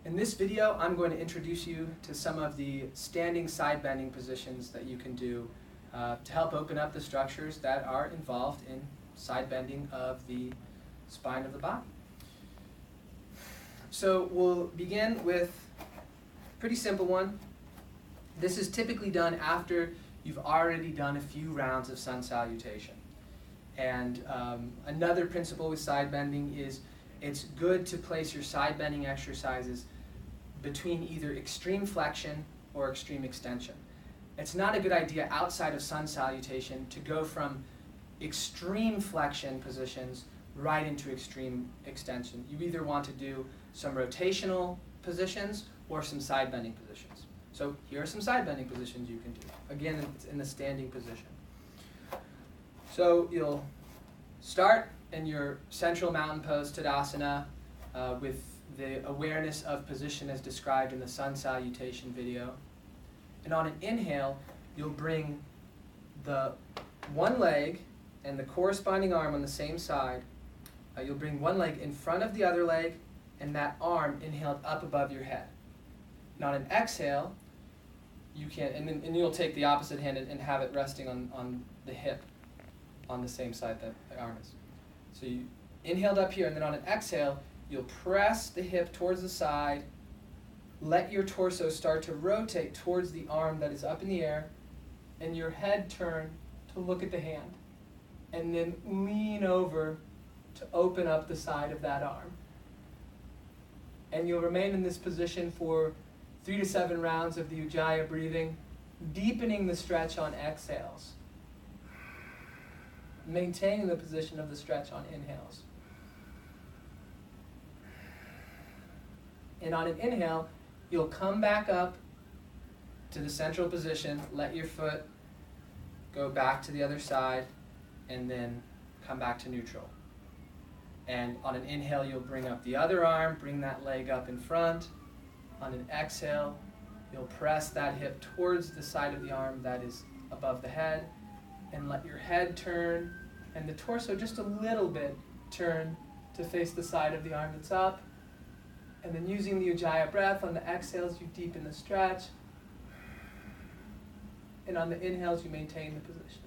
In this video, I'm going to introduce you to some of the standing side bending positions that you can do to help open up the structures that are involved in side bending of the spine of the body. So we'll begin with a pretty simple one. This is typically done after you've already done a few rounds of sun salutation. And another principle with side bending is it's good to place your side bending exercises between either extreme flexion or extreme extension. It's not a good idea outside of sun salutation to go from extreme flexion positions right into extreme extension. You either want to do some rotational positions or some side bending positions. So here are some side bending positions you can do. Again, it's in the standing position. So you'll start in your central mountain pose Tadasana with the awareness of position as described in the sun salutation video. And on an inhale, you'll bring the one leg and the corresponding arm on the same side. You'll bring one leg in front of the other leg and that arm inhaled up above your head. And on an exhale, you can, and you'll take the opposite hand and have it resting on the hip on the same side that the arm is. So you inhaled up here, and then on an exhale, you'll press the hip towards the side, let your torso start to rotate towards the arm that is up in the air, and your head turn to look at the hand, and then lean over to open up the side of that arm. And you'll remain in this position for 3 to 7 rounds of the YuGiOh breathing, deepening the stretch on exhales, maintaining the position of the stretch on inhales. And on an inhale, you'll come back up to the central position, let your foot go back to the other side, and then come back to neutral. And on an inhale, you'll bring up the other arm, bring that leg up in front. On an exhale, you'll press that hip towards the side of the arm that is above the head, and let your head turn and the torso just a little bit turn to face the side of the arm that's up. And then using the YuGiOh breath, on the exhales you deepen the stretch, and on the inhales you maintain the position.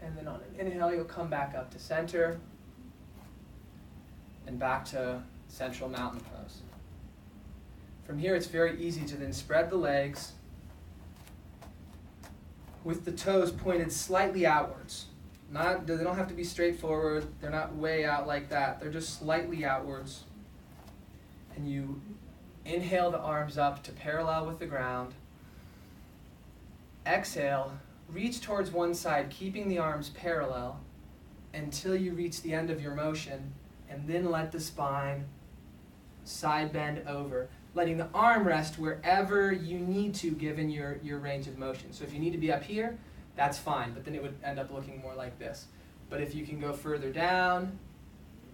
And then on an inhale you'll come back up to center and back to central mountain pose. From here it's very easy to then spread the legs with the toes pointed slightly outwards. They don't have to be straight forward, they're not way out like that, they're just slightly outwards. And you inhale the arms up to parallel with the ground. Exhale, reach towards one side, keeping the arms parallel until you reach the end of your motion, and then let the spine side bend over, letting the arm rest wherever you need to given your range of motion. So if you need to be up here, that's fine, but then it would end up looking more like this. But if you can go further down,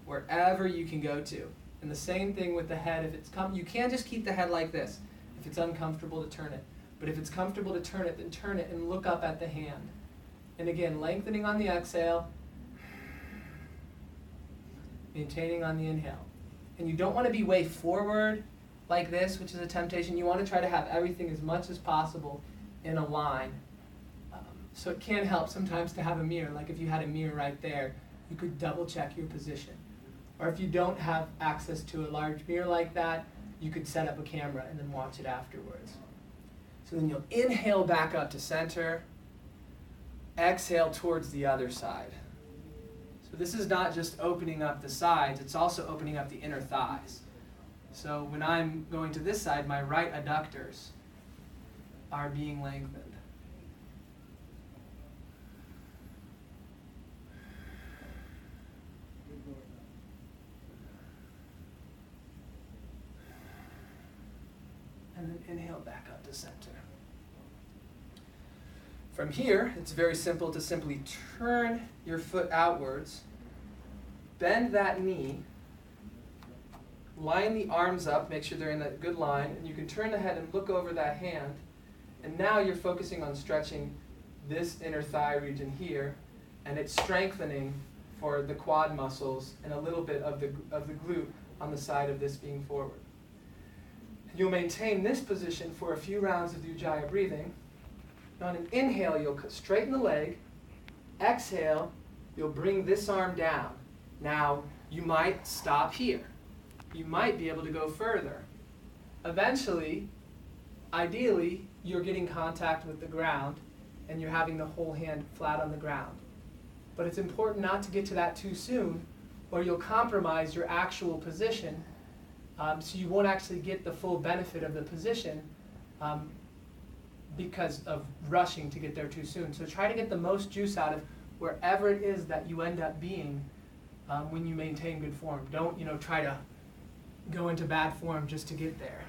wherever you can go to. And the same thing with the head. If it's you can't just keep the head like this. If it's uncomfortable to turn it. But if it's comfortable to turn it, then turn it and look up at the hand. And again, lengthening on the exhale, maintaining on the inhale. And you don't want to be way forward like this, which is a temptation. You want to try to have everything as much as possible in a line. So it can help sometimes to have a mirror. Like if you had a mirror right there, you could double check your position. Or if you don't have access to a large mirror like that, you could set up a camera and then watch it afterwards. So then you'll inhale back up to center, exhale towards the other side. So this is not just opening up the sides, it's also opening up the inner thighs. So when I'm going to this side, my right adductors are being lengthened. And then inhale back up to center. From here, it's very simple to simply turn your foot outwards, bend that knee, line the arms up, make sure they're in a good line, and you can turn the head and look over that hand, and now you're focusing on stretching this inner thigh region here, and it's strengthening for the quad muscles and a little bit of the glute on the side of this being forward. You'll maintain this position for a few rounds of the YuGiOh breathing. On an inhale, you'll straighten the leg. Exhale, you'll bring this arm down. Now, you might stop here. You might be able to go further. Eventually, ideally, you're getting contact with the ground and you're having the whole hand flat on the ground. But it's important not to get to that too soon, or you'll compromise your actual position, so you won't actually get the full benefit of the position because of rushing to get there too soon. So try to get the most juice out of wherever it is that you end up being when you maintain good form. Don't try to go into bad form just to get there.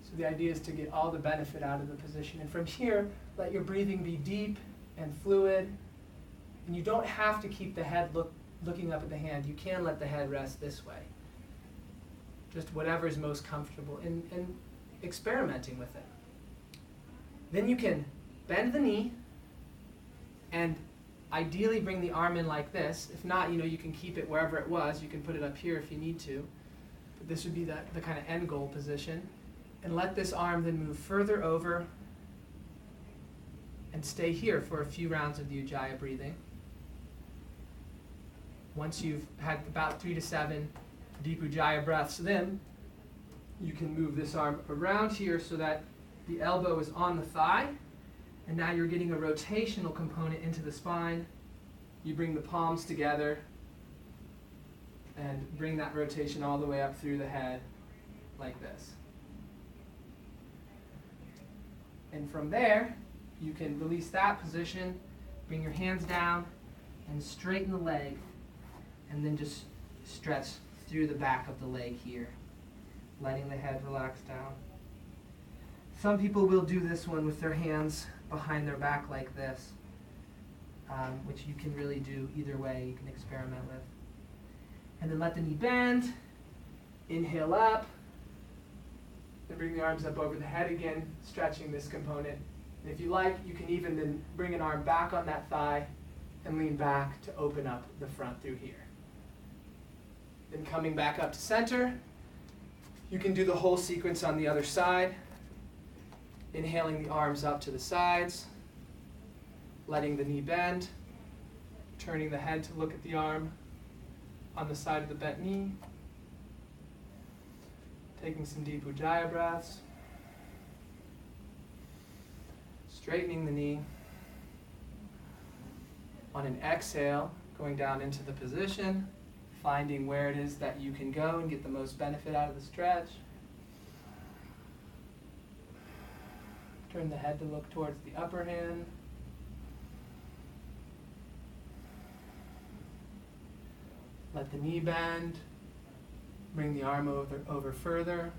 So the idea is to get all the benefit out of the position. And from here, let your breathing be deep and fluid. And you don't have to keep the head looking up at the hand. You can let the head rest this way. Just whatever is most comfortable, and experimenting with it. Then you can bend the knee and ideally bring the arm in like this. If not, you can keep it wherever it was. You can put it up here if you need to. But this would be the kind of end goal position. And let this arm then move further over and stay here for a few rounds of the YuGiOh breathing. Once you've had about 3 to 7 deep YuGiOh breaths, then you can move this arm around here so that the elbow is on the thigh, and now you're getting a rotational component into the spine. You bring the palms together and bring that rotation all the way up through the head like this. And from there, you can release that position, bring your hands down, and straighten the leg, and then just stretch through the back of the leg here, letting the head relax down. Some people will do this one with their hands behind their back like this, which you can really do either way. You can experiment with. And then let the knee bend, inhale up, then bring the arms up over the head again, stretching this component. And if you like, you can even then bring an arm back on that thigh and lean back to open up the front through here. Then coming back up to center, you can do the whole sequence on the other side. Inhaling the arms up to the sides, letting the knee bend, turning the head to look at the arm on the side of the bent knee, taking some deep YuGiOh breaths, straightening the knee. On an exhale, going down into the position, finding where it is that you can go and get the most benefit out of the stretch. Turn the head to look towards the upper hand. Let the knee bend. Bring the arm over further.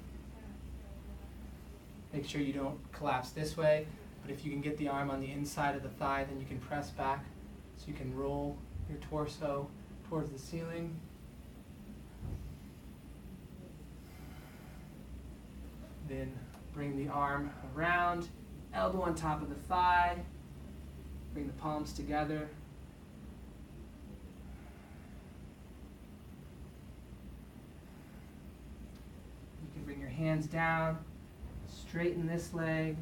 Make sure you don't collapse this way, but if you can get the arm on the inside of the thigh, then you can press back so you can roll your torso towards the ceiling. Then bring the arm around, elbow on top of the thigh, bring the palms together. You can bring your hands down, straighten this leg.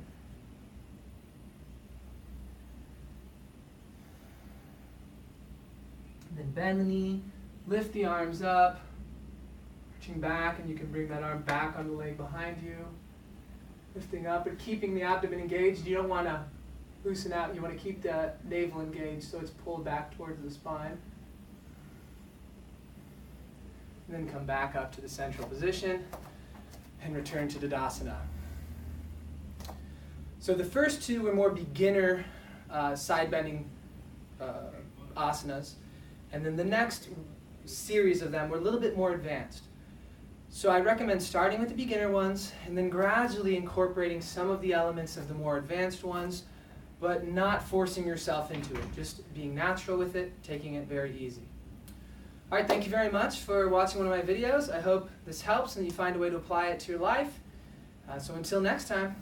Then bend the knee, lift the arms up, reaching back, and you can bring that arm back on the leg behind you. Lifting up and keeping the abdomen engaged. You don't want to loosen out. You want to keep the navel engaged so it's pulled back towards the spine. And then come back up to the central position and return to Tadasana. So the first two were more beginner side bending asanas. And then the next series of them were a little bit more advanced. So I recommend starting with the beginner ones and then gradually incorporating some of the elements of the more advanced ones, but not forcing yourself into it. Just being natural with it, taking it very easy. All right, thank you very much for watching one of my videos. I hope this helps and you find a way to apply it to your life. So until next time.